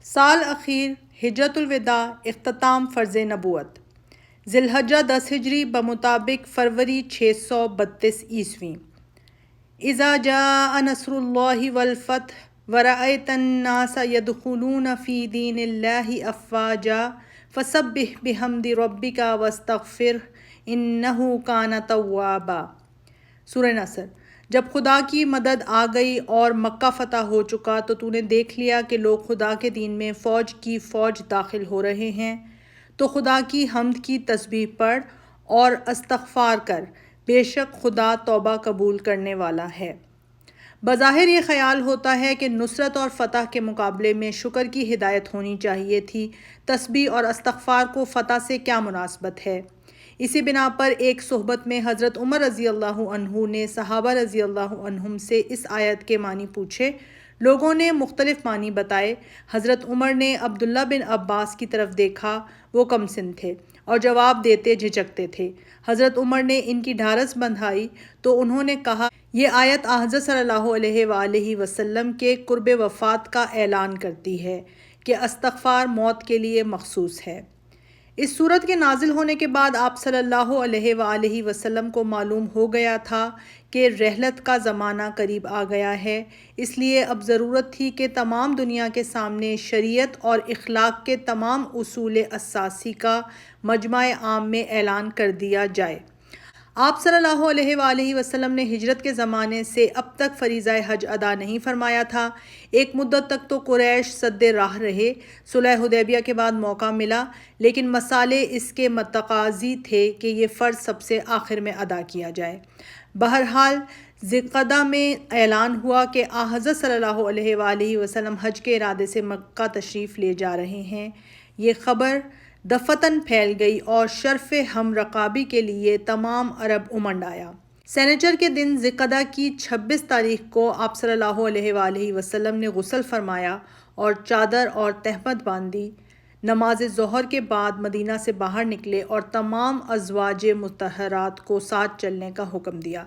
سال اخیر ہجرت الوداع اختتام فرض نبوت ذی الحجہ 10 ہجری بمطابق فروری 632 عیسوی۔ اذا جاء نصر اللہ والفتح ورأیت الناس يدخلون فی دین اللہ افواجا فسبح بحمد ربک واستغفرہ انہ کان توابا۔ سورہ نصر۔ جب خدا کی مدد آ گئی اور مکہ فتح ہو چکا تو تو نے دیکھ لیا کہ لوگ خدا کے دین میں فوج کی فوج داخل ہو رہے ہیں، تو خدا کی حمد کی تسبیح پڑھ اور استغفار کر، بے شک خدا توبہ قبول کرنے والا ہے۔ بظاہر یہ خیال ہوتا ہے کہ نصرت اور فتح کے مقابلے میں شکر کی ہدایت ہونی چاہیے تھی، تسبیح اور استغفار کو فتح سے کیا مناسبت ہے؟ اسی بنا پر ایک صحبت میں حضرت عمر رضی اللہ عنہ نے صحابہ رضی اللہ عنہم سے اس آیت کے معنی پوچھے۔ لوگوں نے مختلف معنی بتائے۔ حضرت عمر نے عبداللہ بن عباس کی طرف دیکھا، وہ کم سن تھے اور جواب دیتے جھجکتے تھے۔ حضرت عمر نے ان کی ڈھارس بندھائی تو انہوں نے کہا، یہ آیت حضرت صلی اللہ علیہ وآلہ وسلم کے قرب وفات کا اعلان کرتی ہے کہ استغفار موت کے لیے مخصوص ہے۔ اس صورت کے نازل ہونے کے بعد آپ صلی اللہ علیہ وآلہ وسلم کو معلوم ہو گیا تھا کہ رحلت کا زمانہ قریب آ گیا ہے، اس لیے اب ضرورت تھی کہ تمام دنیا کے سامنے شریعت اور اخلاق کے تمام اصول اساسی کا مجمع عام میں اعلان کر دیا جائے۔ آپ صلی اللہ علیہ وآلہ وسلم نے ہجرت کے زمانے سے اب تک فریضہ حج ادا نہیں فرمایا تھا۔ ایک مدت تک تو قریش سد راہ رہے، صلح حدیبیہ کے بعد موقع ملا، لیکن مسالے اس کے متقاضی تھے کہ یہ فرض سب سے آخر میں ادا کیا جائے۔ بہرحال ذی القعدہ میں اعلان ہوا کہ حضرت صلی اللہ علیہ وآلہ وسلم حج کے ارادے سے مکہ تشریف لے جا رہے ہیں۔ یہ خبر دفتن پھیل گئی اور شرف ہم رکابی کے لیے تمام عرب امنڈ آیا۔ سنیچر کے دن ذی القعدہ کی 26 تاریخ کو آپ صلی اللہ علیہ وآلہ وسلم نے غسل فرمایا اور چادر اور تہمت باندھی۔ نماز ظہر کے بعد مدینہ سے باہر نکلے اور تمام ازواج مطہرات کو ساتھ چلنے کا حکم دیا۔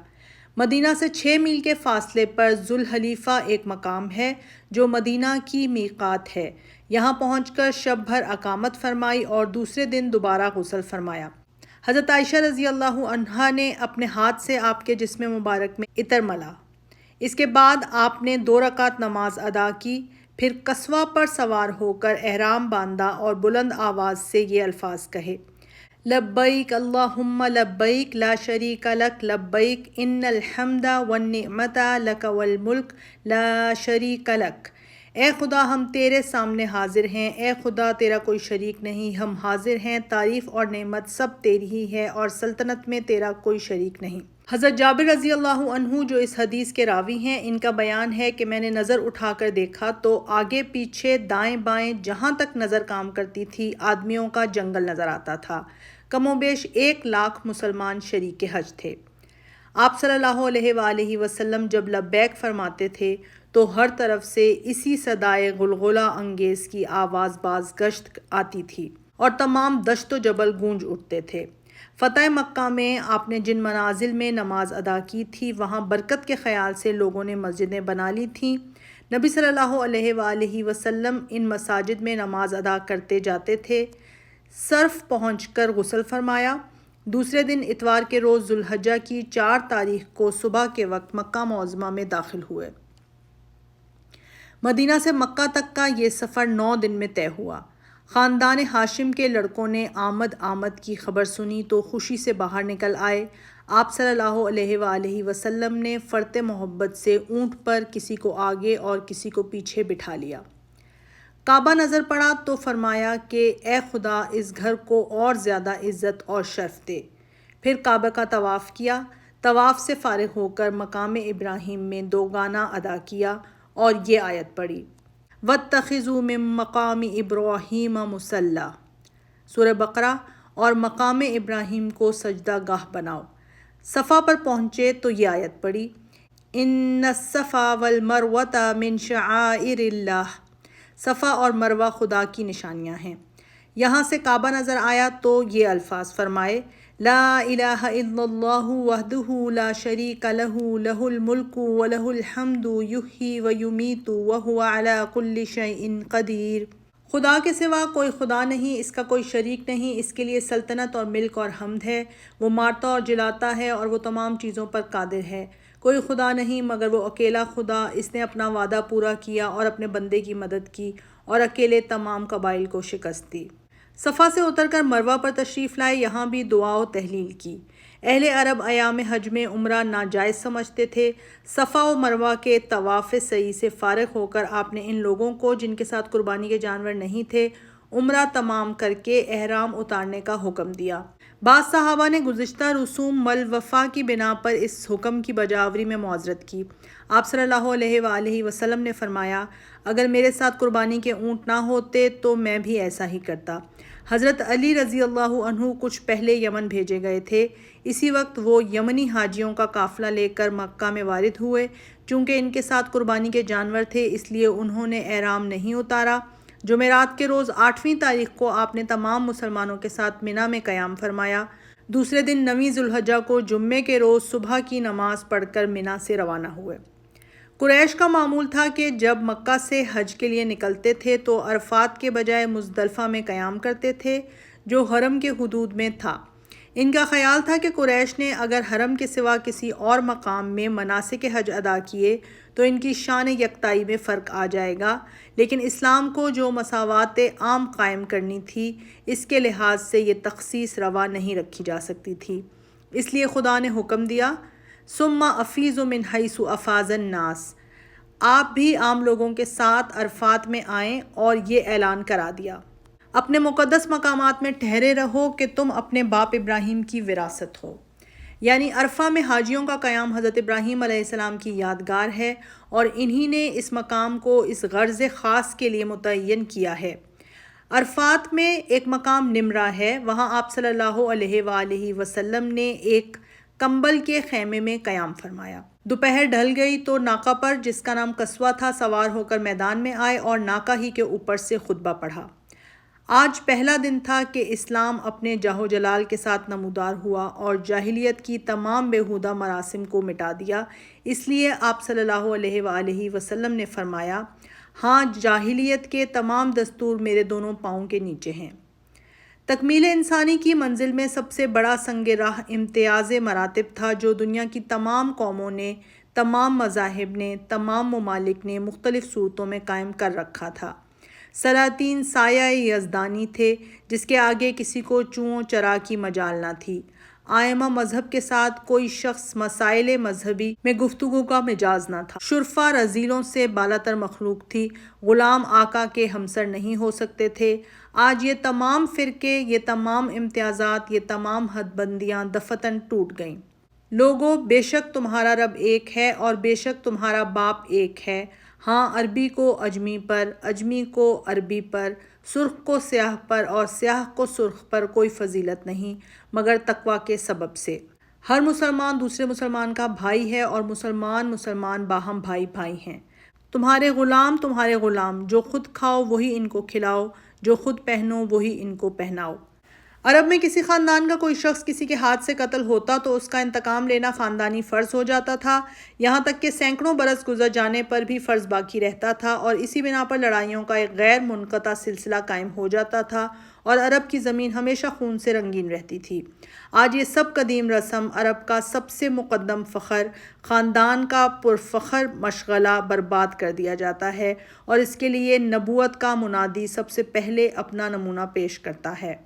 مدینہ سے 6 میل کے فاصلے پر ذوالحلیفہ ایک مقام ہے جو مدینہ کی میقات ہے۔ یہاں پہنچ کر شب بھر اقامت فرمائی اور دوسرے دن دوبارہ غسل فرمایا۔ حضرت عائشہ رضی اللہ عنہا نے اپنے ہاتھ سے آپ کے جسم مبارک میں عطر ملا۔ اس کے بعد آپ نے 2 رکعت نماز ادا کی، پھر قصوہ پر سوار ہو کر احرام باندھا اور بلند آواز سے یہ الفاظ کہے، لبیک اللہم لبیک لا شریک لک لبیک ان الحمد والنعمت لک والملک لا شریک لک۔ اے خدا ہم تیرے سامنے حاضر ہیں، اے خدا تیرا کوئی شریک نہیں، ہم حاضر ہیں، تعریف اور نعمت سب تیری ہی ہے اور سلطنت میں تیرا کوئی شریک نہیں۔ حضرت جابر رضی اللہ عنہ جو اس حدیث کے راوی ہیں، ان کا بیان ہے کہ میں نے نظر اٹھا کر دیکھا تو آگے پیچھے دائیں بائیں جہاں تک نظر کام کرتی تھی آدمیوں کا جنگل نظر آتا تھا۔ کم و بیش 1 لاکھ مسلمان شریک حج تھے۔ آپ صلی اللہ علیہ وآلہ وسلم جب لبیک فرماتے تھے تو ہر طرف سے اسی صدائے غلغلہ انگیز کی آواز باز گشت آتی تھی اور تمام دشت و جبل گونج اٹھتے تھے۔ فتح مکہ میں آپ نے جن منازل میں نماز ادا کی تھی وہاں برکت کے خیال سے لوگوں نے مسجدیں بنا لی تھیں۔ نبی صلی اللہ علیہ وآلہ وسلم ان مساجد میں نماز ادا کرتے جاتے تھے۔ صرف پہنچ کر غسل فرمایا۔ دوسرے دن اتوار کے روز ذی الحجہ کی 4 تاریخ کو صبح کے وقت مکہ معظمہ میں داخل ہوئے۔ مدینہ سے مکہ تک کا یہ سفر 9 دن میں طے ہوا۔ خاندان ہاشم کے لڑکوں نے آمد کی خبر سنی تو خوشی سے باہر نکل آئے۔ آپ صلی اللہ علیہ وآلہ وسلم نے فرط محبت سے اونٹ پر کسی کو آگے اور کسی کو پیچھے بٹھا لیا۔ کعبہ نظر پڑا تو فرمایا کہ اے خدا اس گھر کو اور زیادہ عزت اور شرف دے۔ پھر کعبہ کا طواف کیا۔ طواف سے فارغ ہو کر مقام ابراہیم میں 2 گانا ادا کیا اور یہ آیت پڑھی، وَاتَّخِذُوا مِن مَّقَامِ إِبْرَاهِيمَ مُصَلًّى۔ سورہ بقرہ۔ اور مقام ابراہیم کو سجدہ گاہ بناؤ۔ صفا پر پہنچے تو یہ آیت پڑھی، إِنَّ الصَّفَا وَالْمَرْوَةَ مِن شَعَائِرِ اللّٰہ۔ صفا اور مروہ خدا کی نشانیاں ہیں۔ یہاں سے کعبہ نظر آیا تو یہ الفاظ فرمائے، لا الہ الا اللہ وحدہ لا شریک لہ لہ الملک ولہ الحمد یحیی ویمیت وہو علی کل شیء قدیر۔ خدا کے سوا کوئی خدا نہیں، اس کا کوئی شریک نہیں، اس کے لیے سلطنت اور ملک اور حمد ہے، وہ مارتا اور جلاتا ہے اور وہ تمام چیزوں پر قادر ہے۔ کوئی خدا نہیں مگر وہ اکیلا خدا، اس نے اپنا وعدہ پورا کیا اور اپنے بندے کی مدد کی اور اکیلے تمام قبائل کو شکست دی۔ صفا سے اتر کر مروہ پر تشریف لائے، یہاں بھی دعا و تہلیل کی۔ اہل عرب ایام حج میں عمرہ ناجائز سمجھتے تھے۔ صفا و مروہ کے طواف سعی سے فارغ ہو کر آپ نے ان لوگوں کو جن کے ساتھ قربانی کے جانور نہیں تھے عمرہ تمام کر کے احرام اتارنے کا حکم دیا۔ بعض صحابہ نے گزشتہ رسوم ملوفہ کی بنا پر اس حکم کی بجاوری میں معذرت کی۔ آپ صلی اللہ علیہ وآلہ وسلم نے فرمایا، اگر میرے ساتھ قربانی کے اونٹ نہ ہوتے تو میں بھی ایسا ہی کرتا۔ حضرت علی رضی اللہ عنہ کچھ پہلے یمن بھیجے گئے تھے۔ اسی وقت وہ یمنی حاجیوں کا قافلہ لے کر مکہ میں وارد ہوئے۔ چونکہ ان کے ساتھ قربانی کے جانور تھے اس لیے انہوں نے احرام نہیں اتارا۔ جمعرات کے روز 8ویں تاریخ کو آپ نے تمام مسلمانوں کے ساتھ منا میں قیام فرمایا۔ دوسرے دن 9 ذی الحجہ کو جمعے کے روز صبح کی نماز پڑھ کر منا سے روانہ ہوئے۔ قریش کا معمول تھا کہ جب مکہ سے حج کے لیے نکلتے تھے تو عرفات کے بجائے مزدلفہ میں قیام کرتے تھے جو حرم کے حدود میں تھا۔ ان کا خیال تھا کہ قریش نے اگر حرم کے سوا کسی اور مقام میں مناسک حج ادا کیے تو ان کی شان یکتائی میں فرق آ جائے گا، لیکن اسلام کو جو مساوات عام قائم کرنی تھی اس کے لحاظ سے یہ تخصیص روا نہیں رکھی جا سکتی تھی۔ اس لیے خدا نے حکم دیا، ثم افیضوا من حیث افاض الناس، آپ بھی عام لوگوں کے ساتھ عرفات میں آئیں، اور یہ اعلان کرا دیا، اپنے مقدس مقامات میں ٹھہرے رہو کہ تم اپنے باپ ابراہیم کی وراثت ہو۔ یعنی عرفہ میں حاجیوں کا قیام حضرت ابراہیم علیہ السلام کی یادگار ہے اور انہی نے اس مقام کو اس غرض خاص کے لیے متعین کیا ہے۔ عرفات میں ایک مقام نمرہ ہے، وہاں آپ صلی اللہ علیہ وآلہ وسلم نے ایک کمبل کے خیمے میں قیام فرمایا۔ دوپہر ڈھل گئی تو ناقہ پر جس کا نام قصوہ تھا سوار ہو کر میدان میں آئے اور ناقہ ہی کے اوپر سے خطبہ پڑھا۔ آج پہلا دن تھا کہ اسلام اپنے جاہ و جلال کے ساتھ نمودار ہوا اور جاہلیت کی تمام بیہودہ مراسم کو مٹا دیا۔ اس لیے آپ صلی اللہ علیہ وآلہ وسلم نے فرمایا، ہاں جاہلیت کے تمام دستور میرے دونوں پاؤں کے نیچے ہیں۔ تکمیل انسانی کی منزل میں سب سے بڑا سنگ راہ امتیاز مراتب تھا جو دنیا کی تمام قوموں نے، تمام مذاہب نے، تمام ممالک نے مختلف صورتوں میں قائم کر رکھا تھا۔ سلاطین سایہ یزدانی تھے جس کے آگے کسی کو چوں چرا کی مجال نہ تھی۔ آئمہ مذہب کے ساتھ کوئی شخص مسائل مذہبی میں گفتگو کا مجاز نہ تھا۔ شرفا رذیلوں سے بالاتر مخلوق تھی، غلام آقا کے ہمسر نہیں ہو سکتے تھے۔ آج یہ تمام فرقے، یہ تمام امتیازات، یہ تمام حد بندیاں دفتن ٹوٹ گئیں۔ لوگو، بے شک تمہارا رب ایک ہے اور بے شک تمہارا باپ ایک ہے۔ ہاں عربی کو اجمی پر، اجمی کو عربی پر، سرخ کو سیاہ پر اور سیاہ کو سرخ پر کوئی فضیلت نہیں مگر تقویٰ کے سبب سے۔ ہر مسلمان دوسرے مسلمان کا بھائی ہے اور مسلمان باہم بھائی بھائی ہیں۔ تمہارے غلام، جو خود کھاؤ وہی ان کو کھلاؤ، جو خود پہنو وہی ان کو پہناؤ۔ عرب میں کسی خاندان کا کوئی شخص کسی کے ہاتھ سے قتل ہوتا تو اس کا انتقام لینا خاندانی فرض ہو جاتا تھا، یہاں تک کہ سینکڑوں برس گزر جانے پر بھی فرض باقی رہتا تھا اور اسی بنا پر لڑائیوں کا ایک غیر منقطع سلسلہ قائم ہو جاتا تھا اور عرب کی زمین ہمیشہ خون سے رنگین رہتی تھی۔ آج یہ سب قدیم رسم، عرب کا سب سے مقدم فخر، خاندان کا پرفخر مشغلہ برباد کر دیا جاتا ہے اور اس کے لیے نبوت کا منادی سب سے پہلے اپنا نمونہ پیش کرتا ہے۔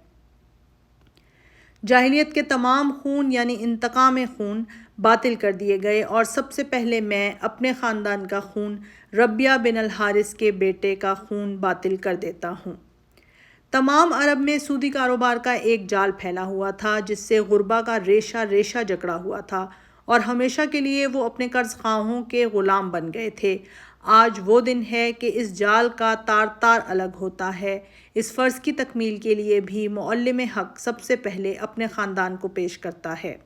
جاہلیت کے تمام خون یعنی انتقام خون باطل کر دیے گئے اور سب سے پہلے میں اپنے خاندان کا خون، ربیہ بن الحارث کے بیٹے کا خون باطل کر دیتا ہوں۔ تمام عرب میں سودی کاروبار کا ایک جال پھیلا ہوا تھا جس سے غربا کا ریشہ جکڑا ہوا تھا اور ہمیشہ کے لیے وہ اپنے قرض خواہوں کے غلام بن گئے تھے۔ آج وہ دن ہے کہ اس جال کا تار تار الگ ہوتا ہے۔ اس فرض کی تکمیل کے لیے بھی معلم حق سب سے پہلے اپنے خاندان کو پیش کرتا ہے۔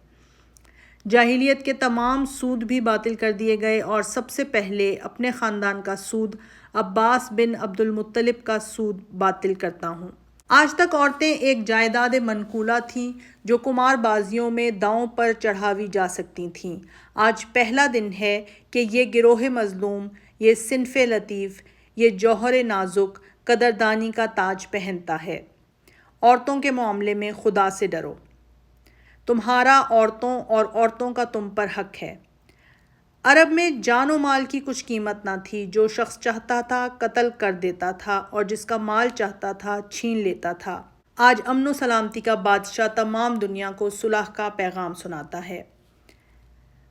جاہلیت کے تمام سود بھی باطل کر دیے گئے اور سب سے پہلے اپنے خاندان کا سود، عباس بن عبد المطلب کا سود باطل کرتا ہوں۔ آج تک عورتیں ایک جائیداد منقولہ تھیں جو قمار بازیوں میں داؤں پر چڑھاوی جا سکتی تھیں۔ آج پہلا دن ہے کہ یہ گروہ مظلوم، یہ صنف لطیف، یہ جوہر نازک قدردانی کا تاج پہنتا ہے۔ عورتوں کے معاملے میں خدا سے ڈرو۔ تمہارا عورتوں اور عورتوں کا تم پر حق ہے۔ عرب میں جان و مال کی کچھ قیمت نہ تھی۔ جو شخص چاہتا تھا قتل کر دیتا تھا اور جس کا مال چاہتا تھا چھین لیتا تھا۔ آج امن و سلامتی کا بادشاہ تمام دنیا کو صلح کا پیغام سناتا ہے۔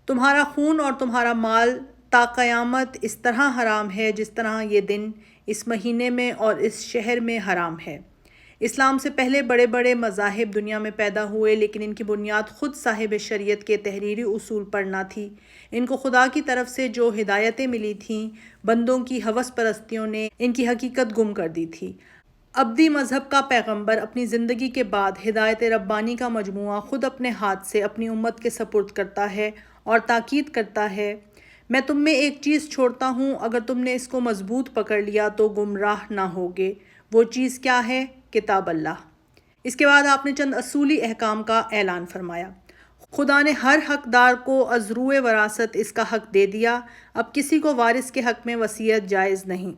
تمہارا خون اور تمہارا مال تا قیامت اس طرح حرام ہے جس طرح یہ دن اس مہینے میں اور اس شہر میں حرام ہے۔ اسلام سے پہلے بڑے بڑے مذاہب دنیا میں پیدا ہوئے، لیکن ان کی بنیاد خود صاحب شریعت کے تحریری اصول پر نہ تھی۔ ان کو خدا کی طرف سے جو ہدایتیں ملی تھیں، بندوں کی ہوس پرستیوں نے ان کی حقیقت گم کر دی تھی۔ ابدی مذہب کا پیغمبر اپنی زندگی کے بعد ہدایت ربانی کا مجموعہ خود اپنے ہاتھ سے اپنی امت کے سپرد کرتا ہے اور تاکید کرتا ہے، میں تم میں ایک چیز چھوڑتا ہوں، اگر تم نے اس کو مضبوط پکڑ لیا تو گمراہ نہ ہوگے۔ وہ چیز کیا ہے؟ کتاب اللہ۔ اس کے بعد آپ نے چند اصولی احکام کا اعلان فرمایا۔ خدا نے ہر حقدار کو از روئے وراثت اس کا حق دے دیا۔ اب کسی کو وارث کے حق میں وصیت جائز نہیں۔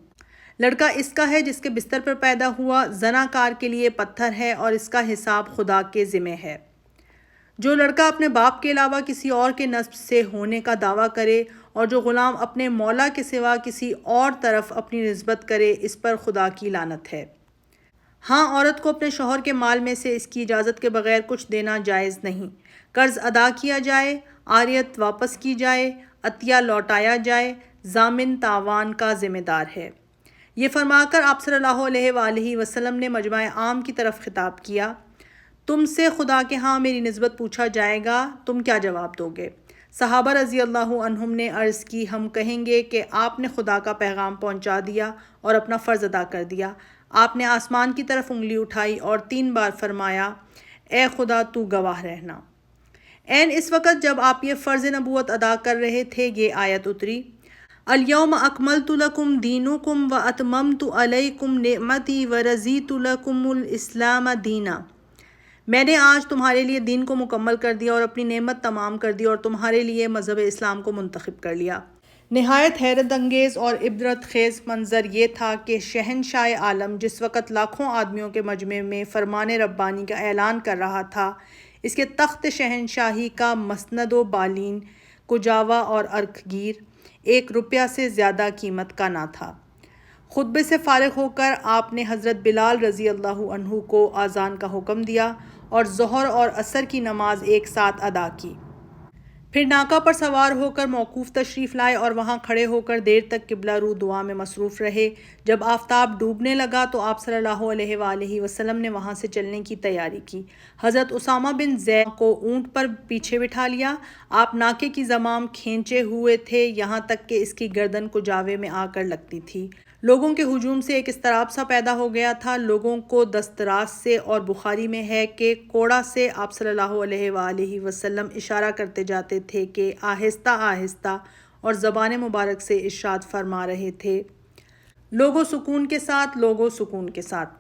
لڑکا اس کا ہے جس کے بستر پر پیدا ہوا، زنا کار کے لیے پتھر ہے اور اس کا حساب خدا کے ذمہ ہے۔ جو لڑکا اپنے باپ کے علاوہ کسی اور کے نسب سے ہونے کا دعویٰ کرے اور جو غلام اپنے مولا کے سوا کسی اور طرف اپنی نسبت کرے، اس پر خدا کی لعنت ہے۔ ہاں، عورت کو اپنے شوہر کے مال میں سے اس کی اجازت کے بغیر کچھ دینا جائز نہیں۔ قرض ادا کیا جائے، عاریت واپس کی جائے، عطیہ لوٹایا جائے، ضامن تاوان کا ذمہ دار ہے۔ یہ فرما کر آپ صلی اللہ علیہ وآلہ وسلم نے مجمع عام کی طرف خطاب کیا، تم سے خدا کے ہاں میری نسبت پوچھا جائے گا، تم کیا جواب دو گے؟ صحابہ رضی اللہ عنہم نے عرض کی، ہم کہیں گے کہ آپ نے خدا کا پیغام پہنچا دیا اور اپنا فرض ادا کر دیا۔ آپ نے آسمان کی طرف انگلی اٹھائی اور 3 بار فرمایا، اے خدا تو گواہ رہنا۔ عین اس وقت جب آپ یہ فرض نبوت ادا کر رہے تھے، یہ آیت اتری، الیوم اکملت لکم دینکم واتممت علیکم نعمتی ورضیت لکم الاسلام دینا۔ میں نے آج تمہارے لیے دین کو مکمل کر دیا اور اپنی نعمت تمام کر دی اور تمہارے لیے مذہب اسلام کو منتخب کر لیا۔ نہایت حیرت انگیز اور عبرت خیز منظر یہ تھا کہ شہنشاہ عالم جس وقت لاکھوں آدمیوں کے مجمع میں فرمان ربانی کا اعلان کر رہا تھا، اس کے تخت شہنشاہی کا مسند و بالین، کجاوا اور عرق گیر 1 روپیہ سے زیادہ قیمت کا نہ تھا۔ خطبے سے فارغ ہو کر آپ نے حضرت بلال رضی اللہ عنہ کو اذان کا حکم دیا اور ظہر اور عصر کی نماز ایک ساتھ ادا کی۔ پھر ناکہ پر سوار ہو کر موقوف تشریف لائے اور وہاں کھڑے ہو کر دیر تک قبلہ رو دعا میں مصروف رہے۔ جب آفتاب ڈوبنے لگا تو آپ صلی اللہ علیہ وآلہ وسلم نے وہاں سے چلنے کی تیاری کی۔ حضرت اسامہ بن زید کو اونٹ پر پیچھے بٹھا لیا۔ آپ ناکے کی زمام کھینچے ہوئے تھے، یہاں تک کہ اس کی گردن کجاوے میں آ کر لگتی تھی۔ لوگوں کے ہجوم سے ایک اضطراب سا پیدا ہو گیا تھا۔ لوگوں کو دستراس سے، اور بخاری میں ہے کہ کوڑا سے آپ صلی اللہ علیہ وآلہ وسلم اشارہ کرتے جاتے تھے کہ آہستہ آہستہ، اور زبان مبارک سے ارشاد فرما رہے تھے، لوگو سکون کے ساتھ، لوگو سکون کے ساتھ۔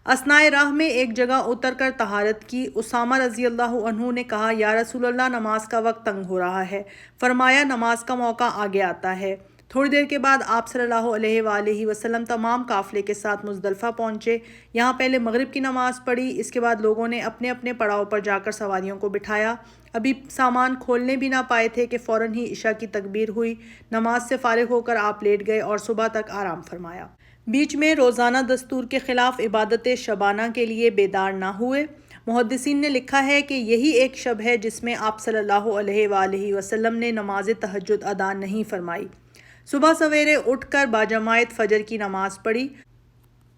اثنائے راہ میں ایک جگہ اتر کر طہارت کی۔ اسامہ رضی اللہ عنہ نے کہا، یا رسول اللہ، نماز کا وقت تنگ ہو رہا ہے۔ فرمایا، نماز کا موقع آگے آتا ہے۔ تھوڑی دیر کے بعد آپ صلی اللہ علیہ وآلہ وسلم تمام قافلے کے ساتھ مزدلفہ پہنچے۔ یہاں پہلے مغرب کی نماز پڑھی، اس کے بعد لوگوں نے اپنے اپنے پڑاؤ پر جا کر سواریوں کو بٹھایا۔ ابھی سامان کھولنے بھی نہ پائے تھے کہ فوراً ہی عشاء کی تکبیر ہوئی۔ نماز سے فارغ ہو کر آپ لیٹ گئے اور صبح تک آرام فرمایا۔ بیچ میں روزانہ دستور کے خلاف عبادت شبانہ کے لیے بیدار نہ ہوئے۔ محدثین نے لکھا ہے کہ یہی ایک شب ہے جس میں آپ صلی اللہ علیہ وآلہ وسلم نے نماز تہجد ادا نہیں فرمائی۔ صبح سویرے اٹھ کر باجماعت فجر کی نماز پڑھی۔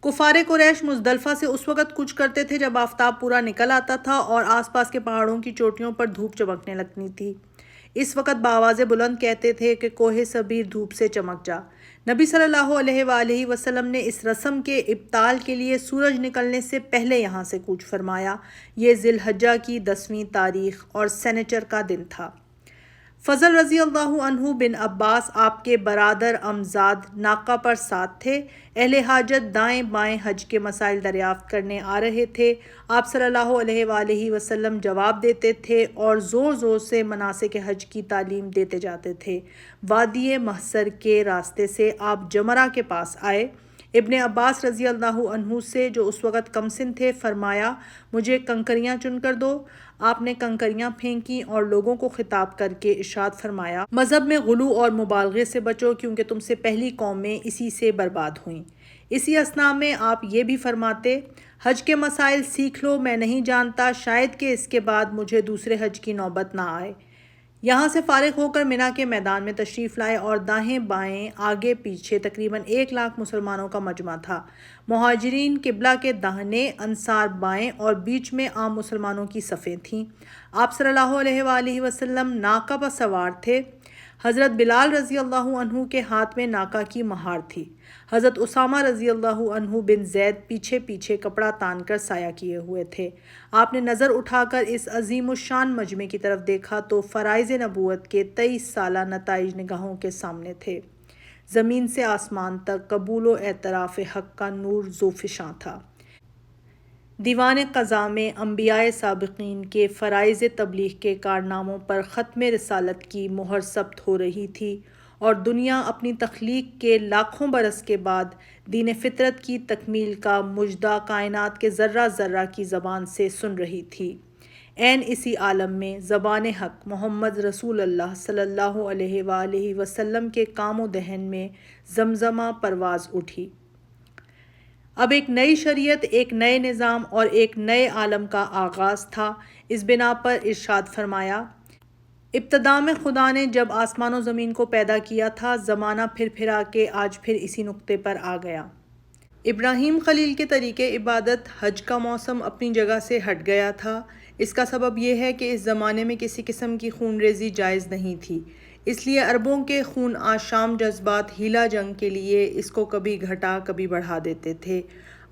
کفار قریش مزدلفہ سے اس وقت کچھ کرتے تھے جب آفتاب پورا نکل آتا تھا اور آس پاس کے پہاڑوں کی چوٹیوں پر دھوپ چمکنے لگتی تھی۔ اس وقت بآواز بلند کہتے تھے کہ کوہ صبیر دھوپ سے چمک جا۔ نبی صلی اللہ علیہ وآلہ وسلم نے اس رسم کے ابطال کے لیے سورج نکلنے سے پہلے یہاں سے کوچ فرمایا۔ یہ ذی الحجہ کی 10ویں تاریخ اور سنیچر کا دن تھا۔ فضل رضی اللہ عنہ بن عباس آپ کے برادر امزاد ناقہ پر ساتھ تھے۔ اہل حاجت دائیں بائیں حج کے مسائل دریافت کرنے آ رہے تھے۔ آپ صلی اللہ علیہ وآلہ وسلم جواب دیتے تھے اور زور زور سے مناسک حج کی تعلیم دیتے جاتے تھے۔ وادی محصر کے راستے سے آپ جمرہ کے پاس آئے۔ ابن عباس رضی اللہ عنہ سے جو اس وقت کم سن تھے فرمایا مجھے کنکریاں چن کر دو۔ آپ نے کنکریاں پھینکیں اور لوگوں کو خطاب کر کے ارشاد فرمایا مذہب میں غلو اور مبالغے سے بچو کیونکہ تم سے پہلی قومیں اسی سے برباد ہوئیں۔ اسی اثنا میں آپ یہ بھی فرماتے حج کے مسائل سیکھ لو، میں نہیں جانتا شاید کہ اس کے بعد مجھے دوسرے حج کی نوبت نہ آئے۔ یہاں سے فارغ ہو کر مینا کے میدان میں تشریف لائے اور دائیں بائیں آگے پیچھے تقریباً 1,00,000 مسلمانوں کا مجمع تھا۔ مہاجرین قبلہ کے داہنے، انصار بائیں اور بیچ میں عام مسلمانوں کی صفیں تھیں۔ آپ صلی اللہ علیہ وآلہ وسلم ناقہ پر سوار تھے۔ حضرت بلال رضی اللہ عنہ کے ہاتھ میں ناقہ کی مہار تھی۔ حضرت اسامہ رضی اللہ عنہ بن زید پیچھے پیچھے کپڑا تان کر سایہ کیے ہوئے تھے۔ آپ نے نظر اٹھا کر اس عظیم الشان مجمع کی طرف دیکھا تو فرائض نبوت کے 23 سالہ نتائج نگاہوں کے سامنے تھے۔ زمین سے آسمان تک قبول و اعتراف حق کا نور ذوفشاں تھا۔ دیوان قضاء میں انبیاء سابقین کے فرائض تبلیغ کے کارناموں پر ختم رسالت کی مہر ثبت ہو رہی تھی اور دنیا اپنی تخلیق کے لاکھوں برس کے بعد دین فطرت کی تکمیل کا مژدہ کائنات کے ذرہ ذرہ کی زبان سے سن رہی تھی۔ عین اسی عالم میں زبان حق محمد رسول اللہ صلی اللہ علیہ وآلہ وسلم کے کام و دہن میں زمزمہ پرواز اٹھی۔ اب ایک نئی شریعت، ایک نئے نظام اور ایک نئے عالم کا آغاز تھا۔ اس بنا پر ارشاد فرمایا ابتدا میں خدا نے جب آسمان و زمین کو پیدا کیا تھا زمانہ پھر پھرا کے آج پھر اسی نقطے پر آ گیا۔ ابراہیم خلیل کے طریقے عبادت حج کا موسم اپنی جگہ سے ہٹ گیا تھا۔ اس کا سبب یہ ہے کہ اس زمانے میں کسی قسم کی خون ریزی جائز نہیں تھی، اس لیے عربوں کے خون آشام جذبات ہیلا جنگ کے لیے اس کو کبھی گھٹا کبھی بڑھا دیتے تھے۔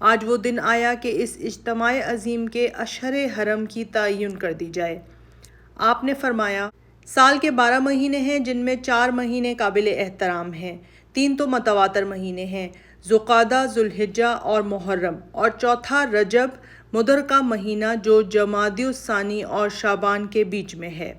آج وہ دن آیا کہ اس اجتماع عظیم کے اشہر حرم کی تعین کر دی جائے۔ آپ نے فرمایا سال کے 12 مہینے ہیں جن میں 4 مہینے قابل احترام ہیں، 3 تو متواتر مہینے ہیں، ذوالقعدہ، ذوالحجہ اور محرم، اور چوتھا رجب مدر کا مہینہ جو جمادی الثانی اور شعبان کے بیچ میں ہے۔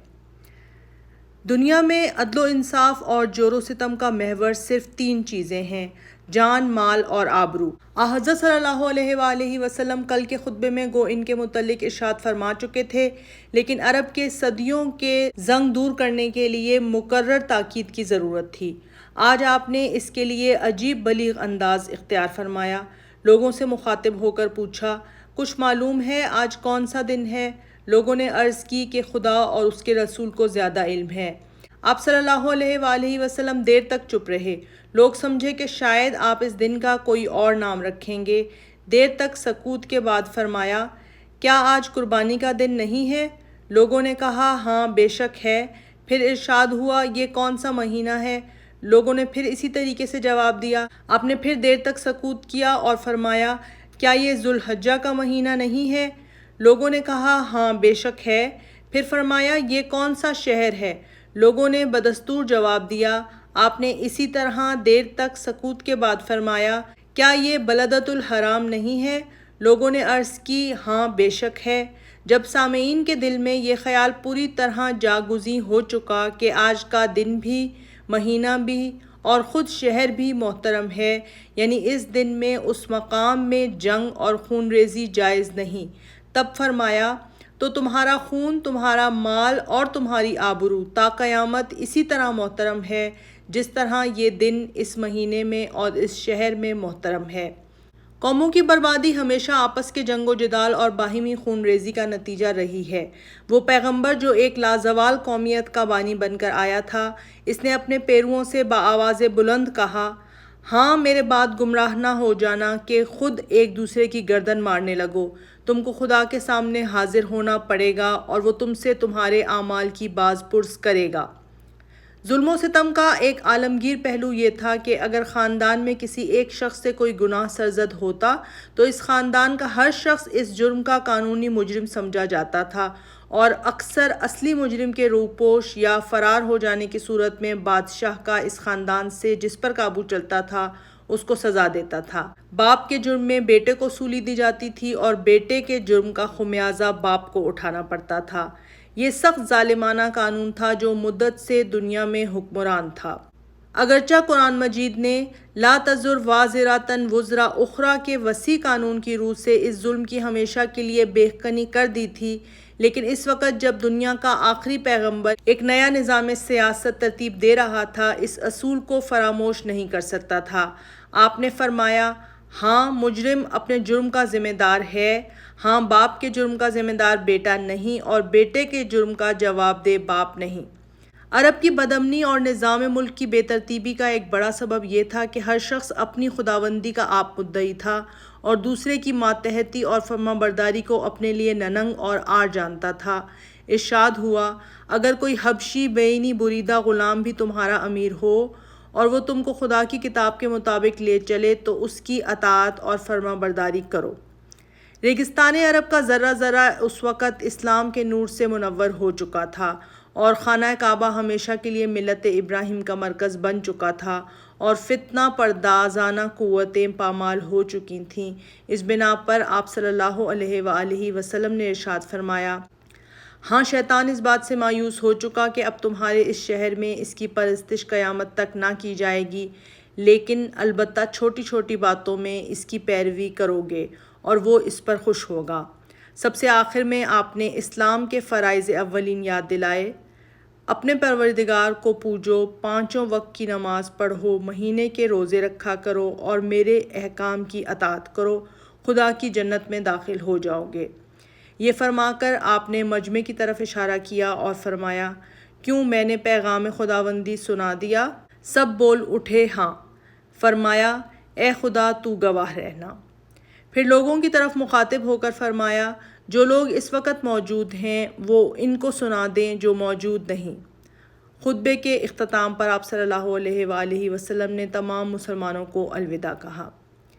دنیا میں عدل و انصاف اور جور و ستم کا محور صرف 3 چیزیں ہیں، جان، مال اور آبرو۔ حضرت صلی اللہ علیہ وآلہ وسلم کل کے خطبے میں گو ان کے متعلق ارشاد فرما چکے تھے، لیکن عرب کے صدیوں کے زنگ دور کرنے کے لیے مکرر تاکید کی ضرورت تھی۔ آج آپ نے اس کے لیے عجیب بلیغ انداز اختیار فرمایا۔ لوگوں سے مخاطب ہو کر پوچھا کچھ معلوم ہے آج کون سا دن ہے؟ لوگوں نے عرض کی کہ خدا اور اس کے رسول کو زیادہ علم ہے۔ آپ صلی اللہ علیہ وآلہ وسلم دیر تک چپ رہے۔ لوگ سمجھے کہ شاید آپ اس دن کا کوئی اور نام رکھیں گے۔ دیر تک سکوت کے بعد فرمایا کیا آج قربانی کا دن نہیں ہے؟ لوگوں نے کہا ہاں بے شک ہے۔ پھر ارشاد ہوا یہ کون سا مہینہ ہے؟ لوگوں نے پھر اسی طریقے سے جواب دیا۔ آپ نے پھر دیر تک سکوت کیا اور فرمایا کیا یہ ذوالحجہ کا مہینہ نہیں ہے؟ لوگوں نے کہا ہاں بے شک ہے۔ پھر فرمایا یہ کون سا شہر ہے؟ لوگوں نے بدستور جواب دیا۔ آپ نے اسی طرح دیر تک سکوت کے بعد فرمایا کیا یہ بلدۃ الحرام نہیں ہے؟ لوگوں نے عرض کی ہاں بے شک ہے۔ جب سامعین کے دل میں یہ خیال پوری طرح جاگزیں ہو چکا کہ آج کا دن بھی، مہینہ بھی اور خود شہر بھی محترم ہے، یعنی اس دن میں اس مقام میں جنگ اور خون ریزی جائز نہیں، تب فرمایا تو تمہارا خون، تمہارا مال اور تمہاری آبرو تا قیامت اسی طرح محترم ہے جس طرح یہ دن اس مہینے میں اور اس شہر میں محترم ہے۔ قوموں کی بربادی ہمیشہ آپس کے جنگ و جدال اور باہمی خون ریزی کا نتیجہ رہی ہے۔ وہ پیغمبر جو ایک لازوال قومیت کا بانی بن کر آیا تھا، اس نے اپنے پیرووں سے بآواز بلند کہا ہاں میرے بعد گمراہ نہ ہو جانا کہ خود ایک دوسرے کی گردن مارنے لگو۔ تم کو خدا کے سامنے حاضر ہونا پڑے گا اور وہ تم سے تمہارے اعمال کی باز پرس کرے گا۔ ظلم و ستم کا ایک عالمگیر پہلو یہ تھا کہ اگر خاندان میں کسی ایک شخص سے کوئی گناہ سرزد ہوتا تو اس خاندان کا ہر شخص اس جرم کا قانونی مجرم سمجھا جاتا تھا اور اکثر اصلی مجرم کے روپوش یا فرار ہو جانے کی صورت میں بادشاہ کا اس خاندان سے جس پر قابو چلتا تھا اس کو سزا دیتا تھا۔ باپ کے جرم میں بیٹے کو سولی دی جاتی تھی اور بیٹے کے جرم کا خمیازہ باپ کو اٹھانا پڑتا تھا۔ یہ سخت ظالمانہ قانون تھا جو مدت سے دنیا میں حکمران تھا۔ اگرچہ قرآن مجید نے لا تزر وازراتن وزرا اخرى کے وسیع قانون کی روح سے اس ظلم کی ہمیشہ کے لیے بےخنی کر دی تھی، لیکن اس وقت جب دنیا کا آخری پیغمبر ایک نیا نظام سیاست ترتیب دے رہا تھا، اس اصول کو فراموش نہیں کر سکتا تھا۔ آپ نے فرمایا، ہاں مجرم اپنے جرم کا ذمہ دار ہے، ہاں باپ کے جرم کا ذمہ دار بیٹا نہیں اور بیٹے کے جرم کا جواب دہ باپ نہیں۔ عرب کی بدامنی اور نظام ملک کی بے ترتیبی کا ایک بڑا سبب یہ تھا کہ ہر شخص اپنی خداوندی کا آپ مدعی تھا اور دوسرے کی ماتحتی اور فرمانبرداری کو اپنے لیے ننگ اور عار جانتا تھا۔ ارشاد ہوا، اگر کوئی حبشی بینی بریدہ غلام بھی تمہارا امیر ہو اور وہ تم کو خدا کی کتاب کے مطابق لے چلے تو اس کی اطاعت اور فرمانبرداری کرو۔ ریگستان عرب کا ذرہ ذرہ اس وقت اسلام کے نور سے منور ہو چکا تھا اور خانہ کعبہ ہمیشہ کے لیے ملت ابراہیم کا مرکز بن چکا تھا اور فتنہ پردازانہ قوتیں پامال ہو چکی تھیں۔ اس بنا پر آپ صلی اللہ علیہ وآلہ وسلم نے ارشاد فرمایا، ہاں شیطان اس بات سے مایوس ہو چکا کہ اب تمہارے اس شہر میں اس کی پرستش قیامت تک نہ کی جائے گی، لیکن البتہ چھوٹی چھوٹی باتوں میں اس کی پیروی کرو گے اور وہ اس پر خوش ہوگا۔ سب سے آخر میں آپ نے اسلام کے فرائض اولین یاد دلائے، اپنے پروردگار کو پوجو، 5 وقت کی نماز پڑھو، مہینے کے روزے رکھا کرو اور میرے احکام کی اطاعت کرو، خدا کی جنت میں داخل ہو جاؤ گے۔ یہ فرما کر آپ نے مجمع کی طرف اشارہ کیا اور فرمایا، کیوں میں نے پیغام خداوندی سنا دیا؟ سب بول اٹھے ہاں۔ فرمایا، اے خدا تو گواہ رہنا۔ پھر لوگوں کی طرف مخاطب ہو کر فرمایا، جو لوگ اس وقت موجود ہیں وہ ان کو سنا دیں جو موجود نہیں۔ خطبے کے اختتام پر آپ صلی اللہ علیہ وآلہ وسلم نے تمام مسلمانوں کو الوداع کہا۔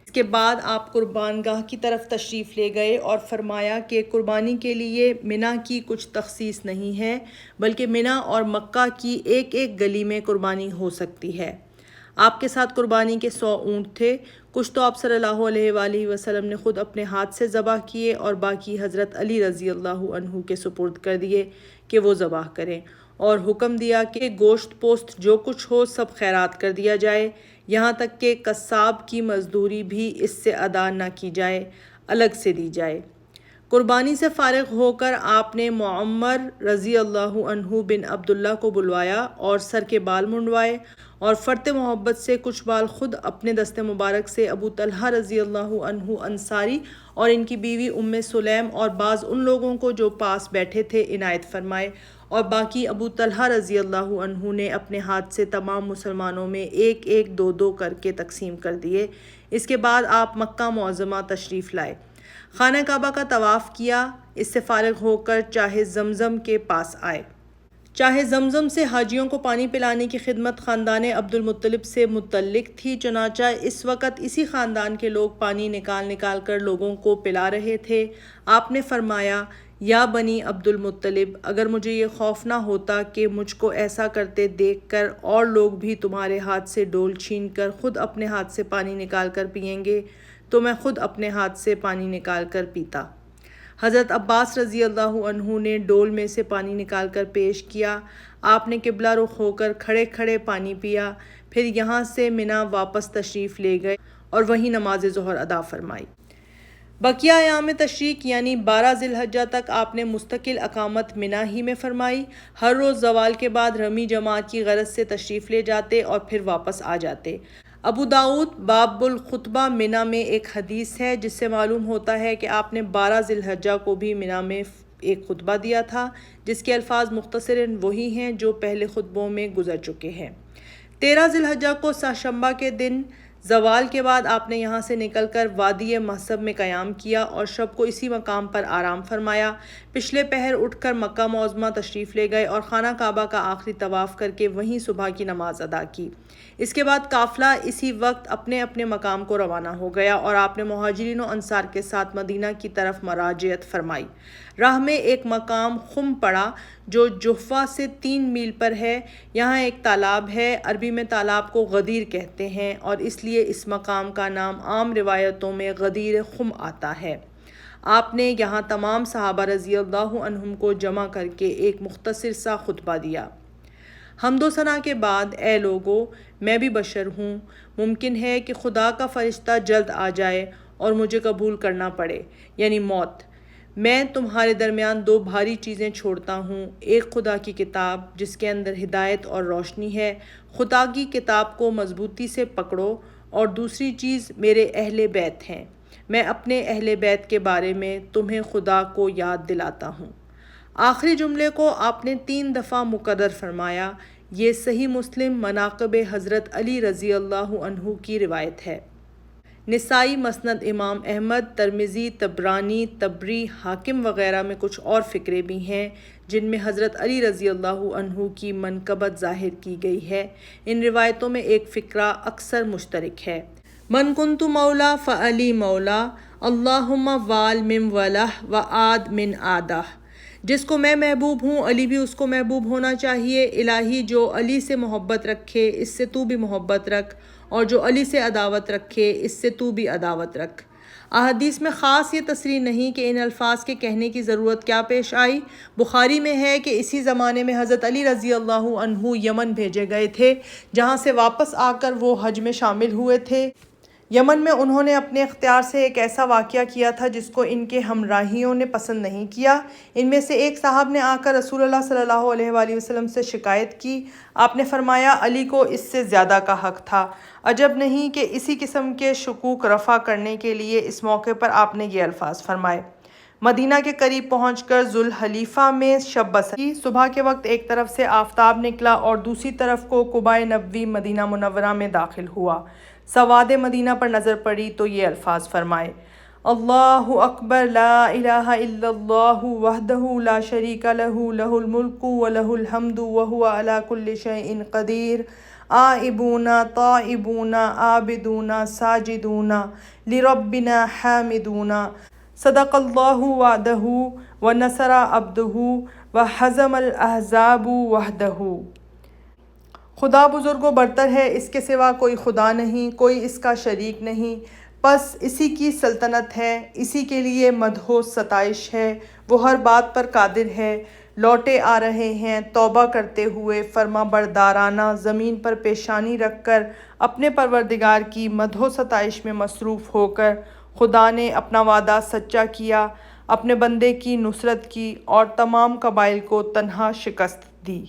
اس کے بعد آپ قربان گاہ کی طرف تشریف لے گئے اور فرمایا کہ قربانی کے لیے منا کی کچھ تخصیص نہیں ہے، بلکہ منا اور مکہ کی ایک ایک گلی میں قربانی ہو سکتی ہے۔ آپ کے ساتھ قربانی کے 100 اونٹ تھے، کچھ تو آپ صلی اللہ علیہ وآلہ وسلم نے خود اپنے ہاتھ سے ذبح کیے اور باقی حضرت علی رضی اللہ عنہ کے سپرد کر دیے کہ وہ ذبح کریں، اور حکم دیا کہ گوشت پوست جو کچھ ہو سب خیرات کر دیا جائے، یہاں تک کہ قصاب کی مزدوری بھی اس سے ادا نہ کی جائے، الگ سے دی جائے۔ قربانی سے فارغ ہو کر آپ نے معمر رضی اللہ عنہ بن عبداللہ کو بلوایا اور سر کے بال منڈوائے اور فرط محبت سے کچھ بال خود اپنے دست مبارک سے ابو طلحہ رضی اللہ عنہ انصاری اور ان کی بیوی ام سلیم اور بعض ان لوگوں کو جو پاس بیٹھے تھے عنایت فرمائے، اور باقی ابو طلحہ رضی اللہ عنہ نے اپنے ہاتھ سے تمام مسلمانوں میں ایک ایک دو دو کر کے تقسیم کر دیے۔ اس کے بعد آپ مکہ معظمہ تشریف لائے، خانہ کعبہ کا طواف کیا، اس سے فارغ ہو کر چاہ زمزم کے پاس آئے۔ چاہ زمزم سے حاجیوں کو پانی پلانے کی خدمت خاندان عبد المطلب سے متعلق تھی، چنانچہ اس وقت اسی خاندان کے لوگ پانی نکال نکال کر لوگوں کو پلا رہے تھے۔ آپ نے فرمایا، یا بنی عبد المطلب، اگر مجھے یہ خوف نہ ہوتا کہ مجھ کو ایسا کرتے دیکھ کر اور لوگ بھی تمہارے ہاتھ سے ڈول چھین کر خود اپنے ہاتھ سے پانی نکال کر پئیں گے تو میں خود اپنے ہاتھ سے پانی نکال کر پیتا۔ حضرت عباس رضی اللہ عنہ نے ڈول میں سے پانی نکال کر پیش کیا، آپ نے قبلہ رخ ہو کر کھڑے کھڑے پانی پیا، پھر یہاں سے منا واپس تشریف لے گئے اور وہیں نماز ظہر ادا فرمائی۔ بقیہ ایام تشریق یعنی 12 ذی الحجہ تک آپ نے مستقل اقامت منا ہی میں فرمائی۔ ہر روز زوال کے بعد رمی جماعت کی غرض سے تشریف لے جاتے اور پھر واپس آ جاتے۔ ابو داؤد باب الخطبہ منا میں ایک حدیث ہے جس سے معلوم ہوتا ہے کہ آپ نے 12 ذی الحجہ کو بھی منا میں ایک خطبہ دیا تھا، جس کے الفاظ مختصراً وہی ہیں جو پہلے خطبوں میں گزر چکے ہیں۔ 13 ذی الحجہ کو سہشنبہ کے دن زوال کے بعد آپ نے یہاں سے نکل کر وادی محصب میں قیام کیا اور شب کو اسی مقام پر آرام فرمایا۔ پچھلے پہر اٹھ کر مکہ معظمہ تشریف لے گئے اور خانہ کعبہ کا آخری طواف کر کے وہیں صبح کی نماز ادا کی۔ اس کے بعد قافلہ اسی وقت اپنے اپنے مقام کو روانہ ہو گیا اور آپ نے مہاجرین و انصار کے ساتھ مدینہ کی طرف مراجعت فرمائی۔ راہ میں ایک مقام خم پڑا جو جحفہ سے 3 میل پر ہے، یہاں ایک تالاب ہے، عربی میں تالاب کو غدیر کہتے ہیں اور اس لیے اس مقام کا نام عام روایتوں میں غدیر خم آتا ہے۔ آپ نے یہاں تمام صحابہ رضی اللہ عنہم کو جمع کر کے ایک مختصر سا خطبہ دیا۔ حمد و ثنا کے بعد اے لوگو، میں بھی بشر ہوں، ممکن ہے کہ خدا کا فرشتہ جلد آ جائے اور مجھے قبول کرنا پڑے، یعنی موت۔ میں تمہارے درمیان دو بھاری چیزیں چھوڑتا ہوں، ایک خدا کی کتاب جس کے اندر ہدایت اور روشنی ہے، خدا کی کتاب کو مضبوطی سے پکڑو، اور دوسری چیز میرے اہل بیت ہیں، میں اپنے اہل بیت کے بارے میں تمہیں خدا کو یاد دلاتا ہوں۔ آخری جملے کو آپ نے 3 دفعہ مکرر فرمایا۔ یہ صحیح مسلم مناقب حضرت علی رضی اللہ عنہ کی روایت ہے۔ نسائی، مسند امام احمد، ترمذی، طبرانی، طبری، حاکم وغیرہ میں کچھ اور فقرے بھی ہیں جن میں حضرت علی رضی اللہ عنہ کی منقبت ظاہر کی گئی ہے۔ ان روایتوں میں ایک فقرہ اکثر مشترک ہے۔ من کنت مولا فعلی مولا، اللہم وال من والہ وعاد من عادہ۔ جس کو میں محبوب ہوں، علی بھی اس کو محبوب ہونا چاہیے۔ الہی جو علی سے محبت رکھے اس سے تو بھی محبت رکھ، اور جو علی سے عداوت رکھے اس سے تو بھی عداوت رکھ۔ احادیث میں خاص یہ تصریح نہیں کہ ان الفاظ کے کہنے کی ضرورت کیا پیش آئی۔ بخاری میں ہے کہ اسی زمانے میں حضرت علی رضی اللہ عنہ یمن بھیجے گئے تھے، جہاں سے واپس آ کر وہ حج میں شامل ہوئے تھے۔ یمن میں انہوں نے اپنے اختیار سے ایک ایسا واقعہ کیا تھا جس کو ان کے ہمراہیوں نے پسند نہیں کیا۔ ان میں سے ایک صاحب نے آ کر رسول اللہ صلی اللہ علیہ وآلہ وسلم سے شکایت کی۔ آپ نے فرمایا علی کو اس سے زیادہ کا حق تھا۔ عجب نہیں کہ اسی قسم کے شکوک رفع کرنے کے لیے اس موقع پر آپ نے یہ الفاظ فرمائے۔ مدینہ کے قریب پہنچ کر ذوالحلیفہ میں شب بسر کی۔ صبح کے وقت ایک طرف سے آفتاب نکلا اور دوسری طرف کو قبہ نبوی مدینہ منورہ میں داخل ہوا۔ سواد مدینہ پر نظر پڑی تو یہ الفاظ فرمائے: اللہ اکبر، لا الہ الا اللہ وحدہ لا شریک لہ، لہ الملک ولہ الحمد وہو علی کل شیء قدیر، آئبون طائبون عابدون ساجدون لربنا حامدون، صدق اللہ وعدہ ونصر عبدہ وہزم الاحزاب وحدہ۔ خدا بزرگ و برتر ہے، اس کے سوا کوئی خدا نہیں، کوئی اس کا شریک نہیں، بس اسی کی سلطنت ہے، اسی کے لیے مدح و ستائش ہے، وہ ہر بات پر قادر ہے۔ لوٹے آ رہے ہیں توبہ کرتے ہوئے فرما بردارانہ، زمین پر پیشانی رکھ کر اپنے پروردگار کی مدح و ستائش میں مصروف ہو کر۔ خدا نے اپنا وعدہ سچا کیا، اپنے بندے کی نصرت کی اور تمام قبائل کو تنہا شکست دی۔